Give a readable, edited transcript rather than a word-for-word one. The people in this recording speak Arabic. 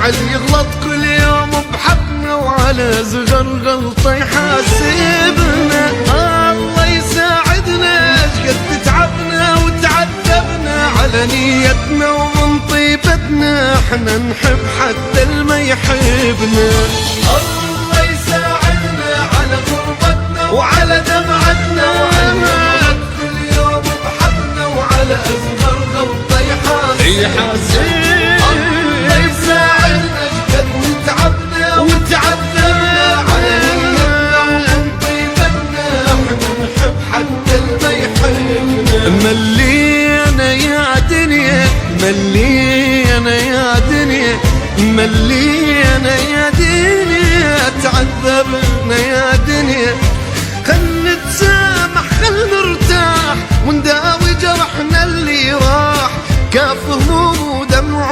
زعل يغلط كل يوم بحقنا، وعلى صغر غلطة يحاسبنا. الله يساعدنا شقد تعبنا وتعذبنا، على نيتنا ومن طيبتنا احنا نحب حتى الما يحبنا. الله يساعدنا على غربتنا وعلى دمعتنا، وعلى كل يوم بحقنا، وعلى أصغر غلطة يحاسبنا. الله يساعدنا شقد تعبنا وتعذبنا، على نيتنا ومن طيبتنا احنا نحب حتى الما يحبنا. ملينا يا دنيا، ملينا يا دنيا، ملينا يا دنيا، تعذبنا يا دنيا. خل نتسامح خل نرتاح، ونداوي جرحنا اللي راح، كاف هموم ودمع